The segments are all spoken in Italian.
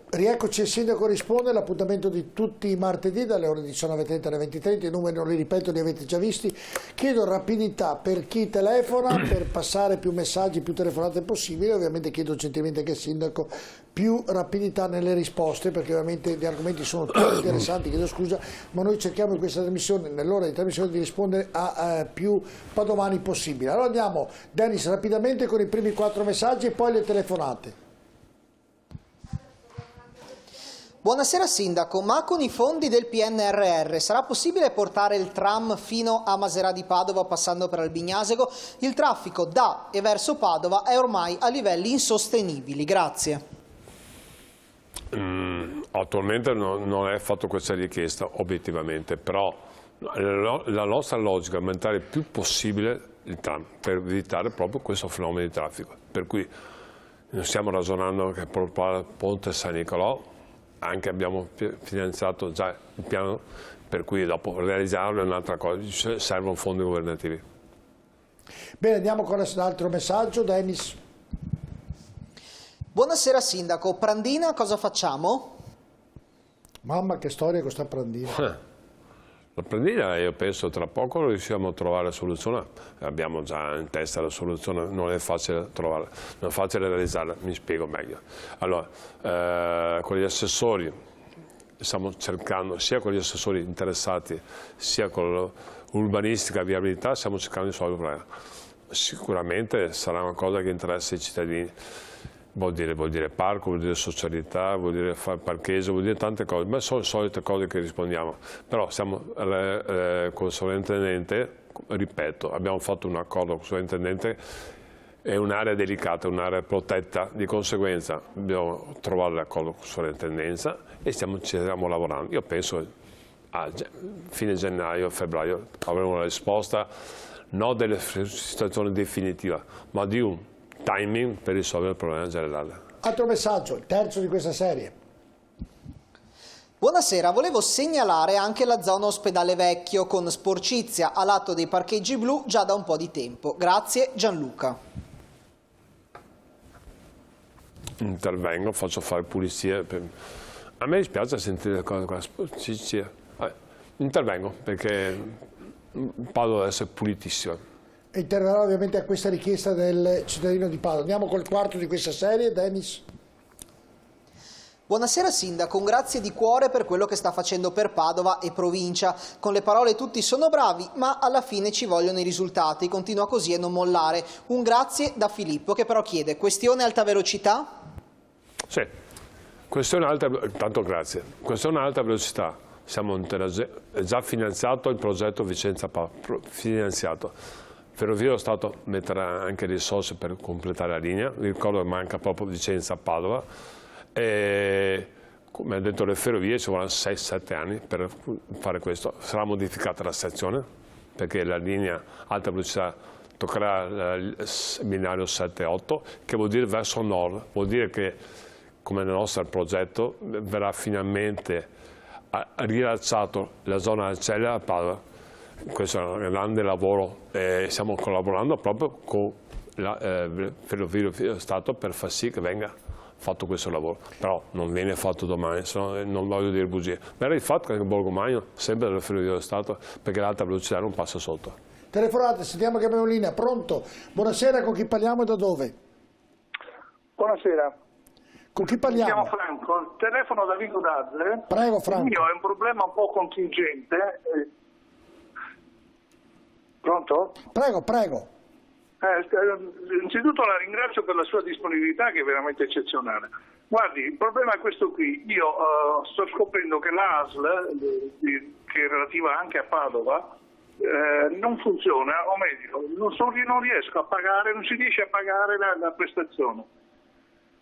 Rieccoci al Sindaco risponde, l'appuntamento di tutti i martedì dalle ore 19:30 alle 20:30, i numeri non li ripeto, li avete già visti. Chiedo rapidità per chi telefona, per passare più messaggi, più telefonate possibile, ovviamente chiedo gentilmente anche al Sindaco più rapidità nelle risposte, perché ovviamente gli argomenti sono tutti interessanti, chiedo scusa, ma noi cerchiamo in questa trasmissione, nell'ora di trasmissione, di rispondere a più padovani possibile. Allora andiamo, Dennis, rapidamente con i primi 4 messaggi e poi le telefonate. Buonasera Sindaco, ma con i fondi del PNRR sarà possibile portare il tram fino a Maserà di Padova passando per Albignasego? Il traffico da e verso Padova è ormai a livelli insostenibili. Grazie. Attualmente non è fatta questa richiesta obiettivamente, però la nostra logica è aumentare il più possibile il tram per evitare proprio questo fenomeno di traffico. Per cui stiamo ragionando che per il Ponte San Nicolò anche abbiamo finanziato già il piano, per cui dopo realizzarlo è un'altra cosa, servono fondi governativi. Bene, andiamo con l'altro messaggio, Dennis. Buonasera Sindaco, Prandina cosa facciamo? Mamma che storia con sta Prandina. La Prandina io penso tra poco riusciamo a trovare la soluzione, abbiamo già in testa la soluzione, non è facile trovarla, non è facile realizzarla, mi spiego meglio. Allora, con gli assessori stiamo cercando, sia con gli assessori interessati, sia con l'urbanistica e viabilità, stiamo cercando di risolvere il problema. Sicuramente sarà una cosa che interessa i cittadini. Vuol dire parco, vuol dire socialità, vuol dire fare parcheggio, vuol dire tante cose, ma sono le solite cose che rispondiamo. Però siamo con il sovrintendente, ripeto, abbiamo fatto un accordo con il sovrintendente, è un'area delicata, un'area protetta, di conseguenza dobbiamo trovare l'accordo con la sovrintendenza e ci stiamo lavorando. Io penso a fine gennaio, febbraio avremo una risposta, non della situazione definitiva, ma di un timing per risolvere il problema generale. Altro messaggio, il terzo di questa serie. Buonasera, volevo segnalare anche la zona ospedale vecchio con sporcizia a lato dei parcheggi blu già da un po' di tempo. Grazie Gianluca. Intervengo, faccio fare pulizia. A me dispiace sentire le cose con la sporcizia. Intervengo perché Padova deve essere pulitissima. Interverrà ovviamente a questa richiesta del cittadino di Padova. Andiamo col quarto di questa serie, Dennis. Buonasera Sindaco, un grazie di cuore per quello che sta facendo per Padova e provincia. Con le parole tutti sono bravi, ma alla fine ci vogliono i risultati. Continua così e non mollare. Un grazie da Filippo che però chiede, questione alta velocità? Sì, questione alta, tanto grazie. Questione alta velocità. È già finanziato il progetto Vicenza-Padova, finanziato. Ferrovie dello Stato metterà anche risorse per completare la linea, vi ricordo che manca proprio Vicenza-Padova e come ha detto le ferrovie ci vorranno 6-7 anni per fare questo. Sarà modificata la stazione perché la linea alta velocità toccherà il binario 7-8 che vuol dire verso nord, vuol dire che come nel nostro progetto verrà finalmente rilasciato la zona Arcella a Padova. Questo è un grande lavoro, stiamo collaborando proprio con la Ferrovie dello Stato per far sì che venga fatto questo lavoro, però non viene fatto domani, non voglio dire bugie. Verrà fatto anche a Borgomagno, sempre dalla Ferrovie dello Stato, perché l'alta velocità non passa sotto. Telefonate, sentiamo che abbiamo in linea, pronto? Buonasera, con chi parliamo e da dove? Buonasera. Con chi parliamo? Mi chiamo Franco, telefono da Vico d'Azze. Prego Franco. Il mio è un problema un po' contingente. Pronto? Prego, prego. Innanzitutto la ringrazio per la sua disponibilità che è veramente eccezionale. Guardi, il problema è questo qui. Io sto scoprendo che l'ASL, che è relativa anche a Padova, non funziona, o meglio, non riesco a pagare, non si riesce a pagare la prestazione.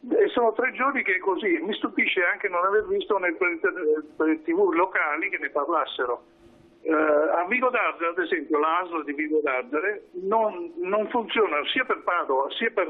E sono 3 giorni che è così. Mi stupisce anche non aver visto per TV locali che ne parlassero. A Vico d'Arzere, ad esempio, l'ASL di Vico d'Arzere non funziona sia per Padova sia per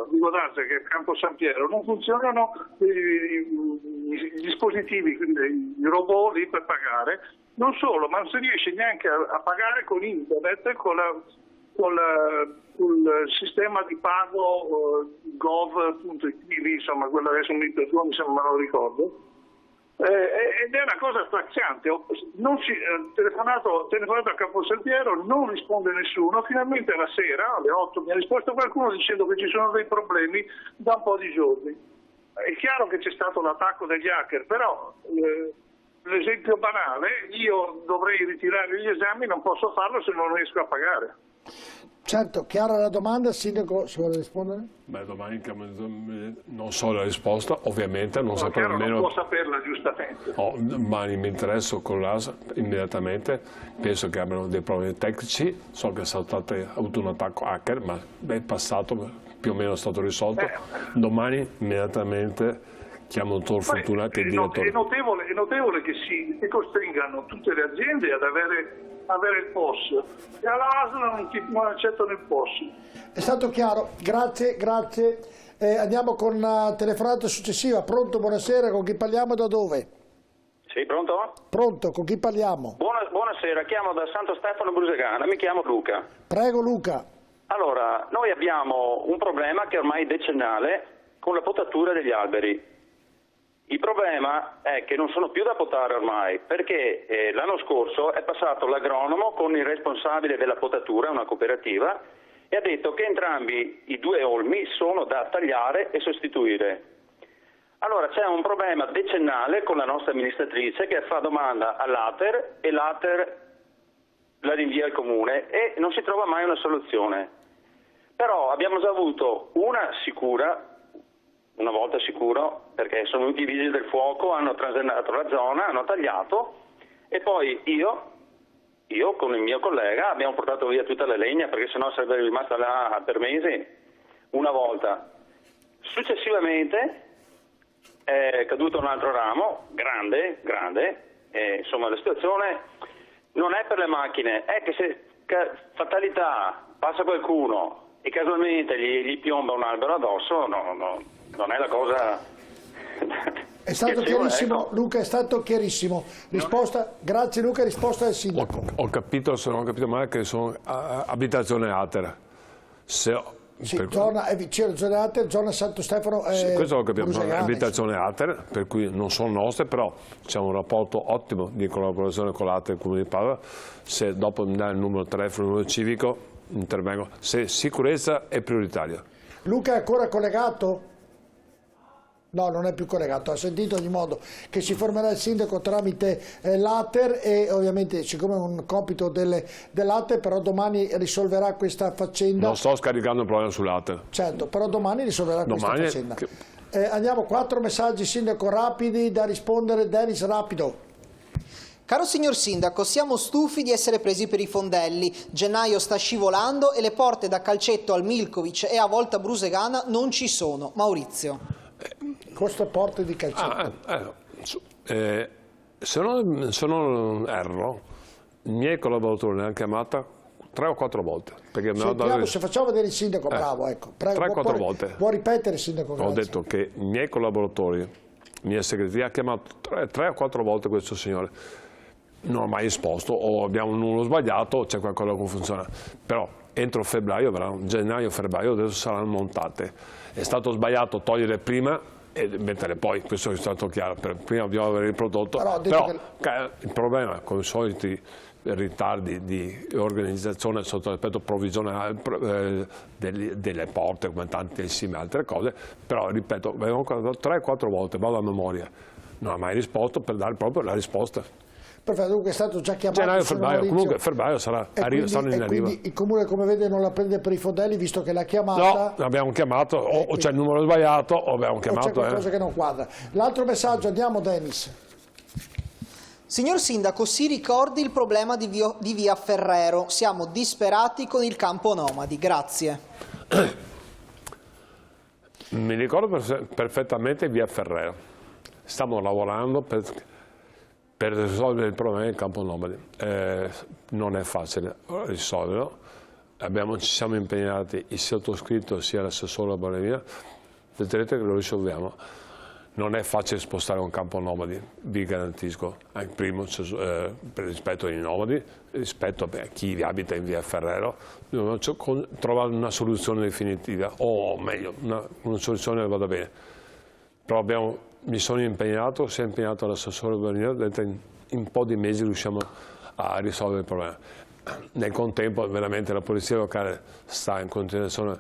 Vico d'Arzere che Campo San Piero, non funzionano i dispositivi, quindi i robot lì per pagare. Non solo, ma non si riesce neanche a pagare con internet, con il sistema di pago gov.it, insomma, quello adesso mi perdoni se non me lo ricordo. Ed è una cosa straziante. Telefonato a Caposaltiero, non risponde nessuno. Finalmente la sera alle 8 mi ha risposto qualcuno dicendo che ci sono dei problemi da un po' di giorni. È chiaro che c'è stato l'attacco degli hacker, però l'esempio banale: io dovrei ritirare gli esami, non posso farlo se non riesco a pagare. Certo, chiara la domanda, Sindaco, si vuole rispondere? Beh, domani non so la risposta, ovviamente, non saprò nemmeno... Non può saperla giustamente. Domani mi interesso con l'AS immediatamente, penso che abbiano dei problemi tecnici, so che ha avuto un attacco hacker, ma è passato, più o meno è stato risolto. Domani immediatamente chiamo il dottor Fortunati e il direttore. È notevole che costringano tutte le aziende ad avere il POS e alla ASL non accettano il POS. È stato chiaro, grazie. Andiamo con la telefonata successiva. Pronto, buonasera, con chi parliamo e da dove? Sì, pronto? Pronto, con chi parliamo? Buonasera, chiamo da Santo Stefano Brusegana, mi chiamo Luca. Prego Luca. Allora, noi abbiamo un problema che è ormai decennale con la potatura degli alberi. Il problema è che non sono più da potare ormai, perché l'anno scorso è passato l'agronomo con il responsabile della potatura, una cooperativa, e ha detto che entrambi i due olmi sono da tagliare e sostituire. Allora c'è un problema decennale con la nostra amministratrice che fa domanda all'ATER e l'ATER la rinvia al comune e non si trova mai una soluzione. Però abbiamo già avuto una volta sicuro, perché sono venuti i vigili del fuoco, hanno transennato la zona, hanno tagliato e poi io con il mio collega abbiamo portato via tutta la legna perché sennò sarebbe rimasta là per mesi una volta. Successivamente è caduto un altro ramo, grande, insomma la situazione non è per le macchine, è che se fatalità passa qualcuno e casualmente gli piomba un albero addosso, non è la cosa... È stato chiarissimo, ecco. Luca, è stato chiarissimo. Risposta, grazie Luca, risposta del sindaco. Ho capito, se non ho capito male, che sono abitazione ATER. Sì, zona è vicino, zona ATER, zona Santo Stefano. Sì, questo l'ho capito, Brusegana, abitazione ATER, per cui non sono nostre, però c'è un rapporto ottimo di collaborazione con l'ATER Comune di Padova. Se dopo mi dà il numero di telefono, il numero civico, intervengo. Se sicurezza è prioritaria. Luca è ancora collegato? No, non è più collegato, ha sentito in ogni modo che si formerà il sindaco tramite l'ATER e ovviamente siccome è un compito dell'ATER, però domani risolverà questa faccenda. Non sto scaricando il problema sull'ATER. Certo, però domani risolverà questa faccenda. Andiamo, 4 messaggi sindaco rapidi da rispondere. Denis, rapido. Caro signor Sindaco, siamo stufi di essere presi per i fondelli. Gennaio sta scivolando e le porte da Calcetto al Milkovic e a Volta Brusegana non ci sono. Maurizio. Queste porte di Calcetto. Se non erro, i miei collaboratori ne hanno chiamata 3 o 4 volte. Perché se facciamo vedere il sindaco, bravo, ecco. Prego, 3 o 4 volte. Può ripetere il sindaco? Ho detto che i miei collaboratori, la mia segreteria ha chiamato 3 o 4 volte questo signore. Non ho mai risposto, o abbiamo un numero sbagliato o c'è qualcosa che non funziona. Però entro febbraio, gennaio-febbraio adesso saranno montate. È stato sbagliato togliere prima e mettere poi, questo è stato chiaro, prima dobbiamo avere il prodotto, però il problema con i soliti ritardi di organizzazione sotto l'aspetto provvisionale delle porte come tantissime altre cose, però ripeto, avevo 3-4 volte, vado a memoria, non ha mai risposto per dare proprio la risposta. Perfetto, dunque è stato già chiamato. Gennaio-febbraio, comunque febbraio stanno in arrivo. Quindi il comune, come vede, non la prende per i fondelli visto che l'ha chiamata. No, abbiamo chiamato, o c'è il numero sbagliato o abbiamo chiamato. O c'è qualcosa che non quadra. L'altro messaggio, andiamo Denis. Signor Sindaco, si ricordi il problema di via Ferrero. Siamo disperati con il campo nomadi. Grazie. Mi ricordo perfettamente via Ferrero. Stiamo lavorando per risolvere il problema del campo nomadi. Non è facile risolverlo, ci siamo impegnati, il sottoscritto sia l'assessore alla Bolivia, vedrete che lo risolviamo. non è facile spostare un campo nomadi, vi garantisco, primo rispetto ai nomadi, rispetto a chi abita in via Ferrero, dobbiamo trovare una soluzione definitiva, o meglio, una soluzione che vada bene. Però mi sono impegnato, si è impegnato l'assessore Bernino, in un po' di mesi riusciamo a risolvere il problema. Nel contempo veramente la polizia locale sta in continuazione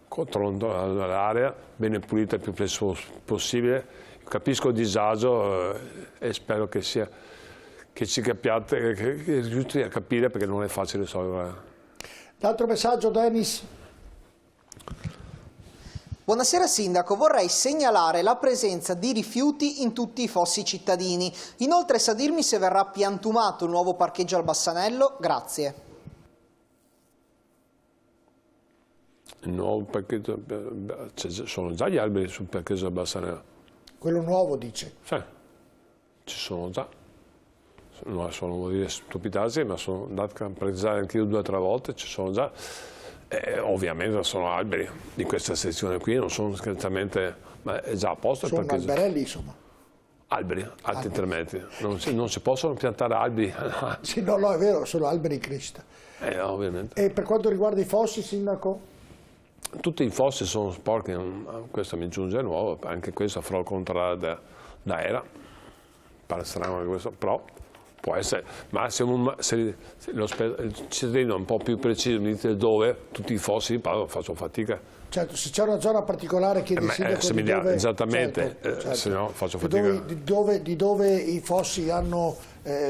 controllando l'area, bene pulita il più presto possibile. Capisco il disagio e spero che ci capiate, che riuscite a capire, perché non è facile risolvere. L'altro messaggio, Denis. Buonasera Sindaco, vorrei segnalare la presenza di rifiuti in tutti i fossi cittadini. Inoltre sa dirmi se verrà piantumato il nuovo parcheggio al Bassanello? Grazie. Il nuovo parcheggio, sono già gli alberi sul parcheggio del Bassanello. Quello nuovo, dice? Sì, ci sono già. Non sono dire stupidazzi, ma sono andato a precisare anche io 2 o 3 volte, ci sono già. Ovviamente sono alberi di questa sezione qui, non sono scherzamente, ma è già a posto il parcheggio. Sono alberelli, insomma. Alberi, alti intermedi. Non si possono piantare alberi. Sì, no, è vero, sono alberi in crescita. Ovviamente. E per quanto riguarda i fossi, Sindaco? Tutti i fossi sono sporchi, questo mi giunge nuovo, anche questo farò controllare da ERA, pare strano questo, però può essere, ma se il cittadino è un po' più preciso, mi dite dove, tutti i fossi di Padova, faccio fatica. Certo, se c'è una zona particolare chiede il Sindaco se di dove... Esattamente, certo. se no faccio fatica. Di dove i fossi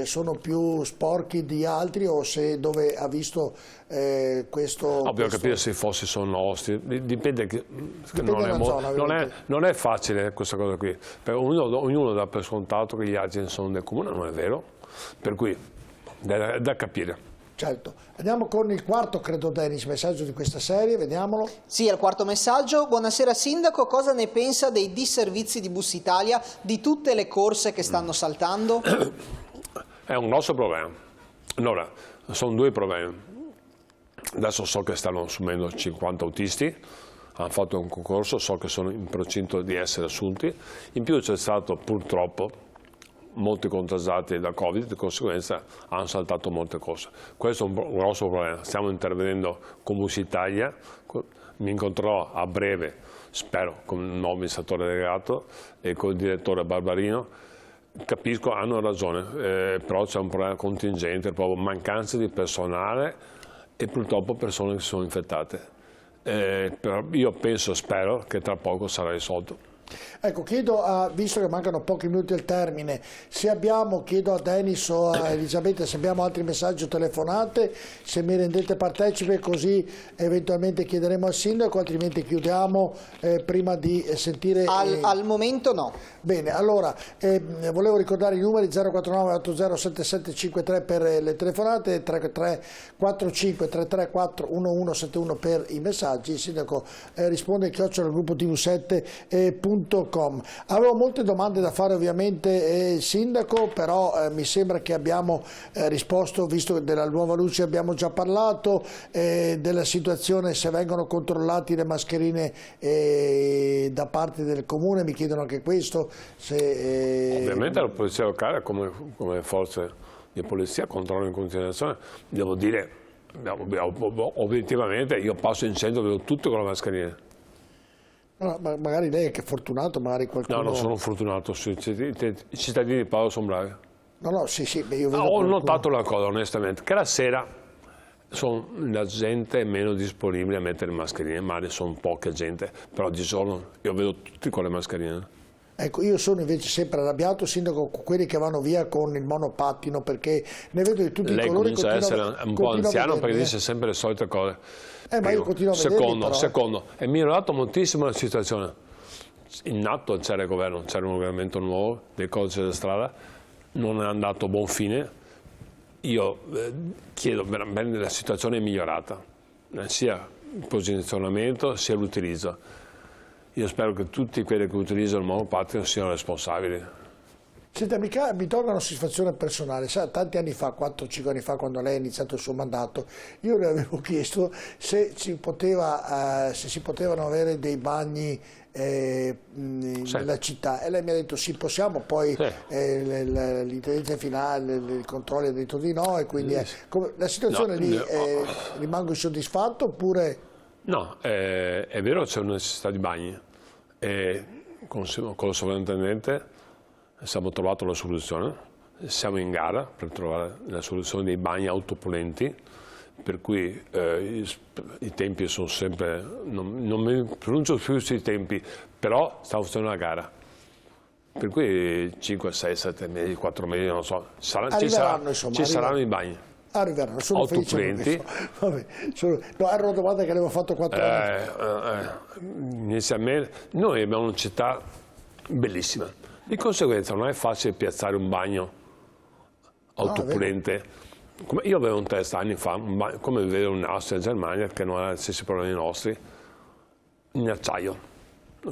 sono più sporchi di altri, o se dove ha visto questo... Dobbiamo capire se i fossi sono nostri, dipende non è facile questa cosa qui, perché ognuno dà per scontato che gli argini sono del comune, non è vero, per cui è da capire. Certo. Andiamo con il quarto, credo, Denis, messaggio di questa serie, vediamolo. Sì, è il quarto messaggio. Buonasera Sindaco, cosa ne pensa dei disservizi di Bus Italia, di tutte le corse che stanno saltando? È un grosso problema. Allora, sono 2 problemi. Adesso so che stanno assumendo 50 autisti, hanno fatto un concorso, so che sono in procinto di essere assunti. In più c'è stato purtroppo molti contagiati da Covid, di conseguenza hanno saltato molte cose. Questo è un grosso problema. Stiamo intervenendo con Bus Italia, mi incontrerò a breve, spero, con il nuovo amministratore delegato e con il direttore Barbarino. Capisco, hanno ragione, però c'è un problema contingente, proprio mancanza di personale e purtroppo persone che sono infettate. Però io spero che tra poco sarà risolto. Ecco, visto che mancano pochi minuti al termine, chiedo a Denis o a Elisabetta se abbiamo altri messaggi o telefonate, se mi rendete partecipe, così eventualmente chiederemo al Sindaco, altrimenti chiudiamo prima di sentire... Al momento no. Bene, allora volevo ricordare i numeri 049 807753 per le telefonate, 3345 334 1171 per i messaggi. Il Sindaco risponde @gruppo-tv7.com. Avevo molte domande da fare ovviamente, Sindaco, però mi sembra che abbiamo risposto, visto che della nuova luce abbiamo già parlato, della situazione se vengono controllati le mascherine da parte del comune, mi chiedono anche questo. Ovviamente la polizia locale come forze di polizia controlla in continuazione, devo dire obiettivamente io passo in centro, vedo tutto con la mascherina. No, magari lei è che è fortunato, magari qualcuno... No, non sono fortunato, i cittadini di Padova sono bravi. No, sì, io vedo ho notato una cosa onestamente, che la sera la gente è meno disponibile a mettere mascherine, magari sono poca gente, però di giorno io vedo tutti con le mascherine. Ecco, io sono invece sempre arrabbiato, Sindaco, con quelli che vanno via con il monopattino, perché ne vedo di tutti i colori. Lei comincia a essere un po' anziano perché dice sempre le solite cose. Ma io continuo a vederli, Secondo, è migliorato moltissimo la situazione. In atto c'era il governo, c'era un regolamento nuovo del codice della strada, non è andato a buon fine. Io chiedo veramente, la situazione è migliorata, sia il posizionamento sia l'utilizzo. Io spero che tutti quelli che utilizzano il monopattino siano responsabili. Senta, mi tolga una soddisfazione personale. Sa, tanti anni fa, 4-5 anni fa, quando lei ha iniziato il suo mandato, io le avevo chiesto se si potevano avere dei bagni nella città, e lei mi ha detto sì, possiamo, poi l'intendenza finale, il controllo ha detto di no, e quindi la situazione lì rimango insoddisfatto oppure... No, è vero, c'è una necessità di bagni, e con il sovrintendente abbiamo trovato la soluzione, siamo in gara per trovare la soluzione dei bagni autopulenti, per cui i tempi sono sempre, non mi pronuncio più sui tempi, però stiamo facendo una gara, per cui 5, 6, 7 mesi, 4 mesi, non so, ci saranno i bagni. Arriveranno, sono autopulenti. Vabbè, no, era una domanda che avevo fatto 4 anni fa. Inizialmente noi abbiamo una città bellissima, di conseguenza non è facile piazzare un bagno autopulente. Io avevo in testa anni fa, come vedo in Austria e Germania, che non ha gli stessi problemi nostri, in acciaio.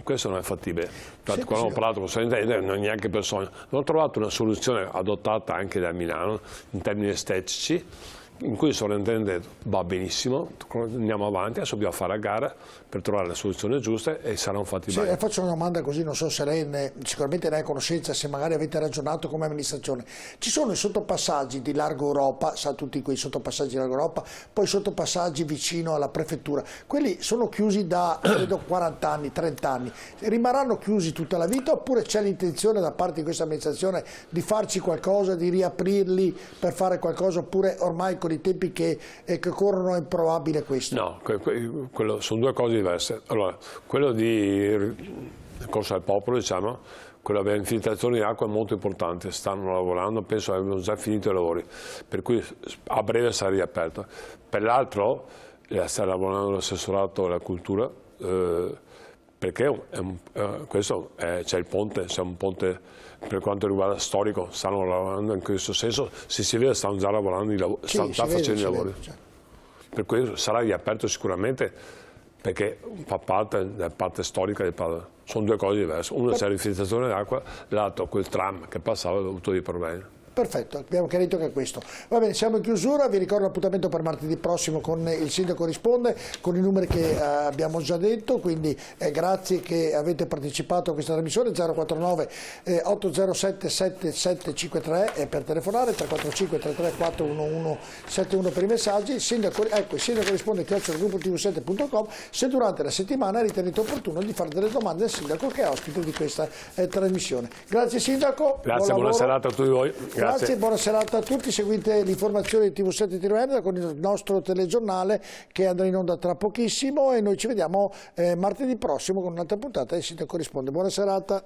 Questo non è fattibile. Infatti, quando ho parlato con il sovrintendente, non è neanche per sogno. Ho trovato una soluzione adottata anche da Milano in termini estetici, in cui il sovrintendente va benissimo, andiamo avanti, adesso dobbiamo fare a gara per trovare la soluzione giusta e saranno fatti bene. Faccio una domanda così, non so se lei sicuramente ne è a conoscenza, se magari avete ragionato come amministrazione. Ci sono i sottopassaggi di Largo Europa, sa tutti quei sottopassaggi di Largo Europa, poi i sottopassaggi vicino alla prefettura, quelli sono chiusi da credo 40 anni, 30 anni, rimarranno chiusi tutta la vita oppure c'è l'intenzione da parte di questa amministrazione di farci qualcosa, di riaprirli per fare qualcosa, oppure ormai con i tempi che corrono è improbabile questo? No, sono due cose diverse. Allora, quello di Corso del Popolo, diciamo, quella delle infiltrazioni di acqua è molto importante, stanno lavorando, penso che abbiano già finito i lavori, per cui a breve sarà riaperto. Per l'altro sta lavorando l'assessorato alla cultura, perché questo c'è il ponte, c'è un ponte per quanto riguarda storico, stanno lavorando in questo senso, si vede stanno già lavorando, stanno già facendo i lavori. Per cui sarà riaperto sicuramente, perché fa parte della parte storica di Padova. Sono due cose diverse, una c'è la rifinanziazione d'acqua, l'altro quel tram che passava ha avuto dei problemi. Perfetto, abbiamo chiarito che è questo. Va bene, siamo in chiusura, vi ricordo l'appuntamento per martedì prossimo con il Sindaco Risponde, con i numeri che abbiamo già detto, quindi grazie che avete partecipato a questa trasmissione. 049 807 7753 per telefonare, 345 334 1171 per i messaggi. Il Sindaco Risponde @gruppo-tv7.com, se durante la settimana ritenete opportuno di fare delle domande al Sindaco che è ospite di questa trasmissione. Grazie Sindaco. Grazie, buona serata a tutti voi. Grazie, buona serata a tutti, seguite l'informazione di TV7 Tirrenia con il nostro telegiornale che andrà in onda tra pochissimo e noi ci vediamo martedì prossimo con un'altra puntata e Sindaco Risponde. Buona serata.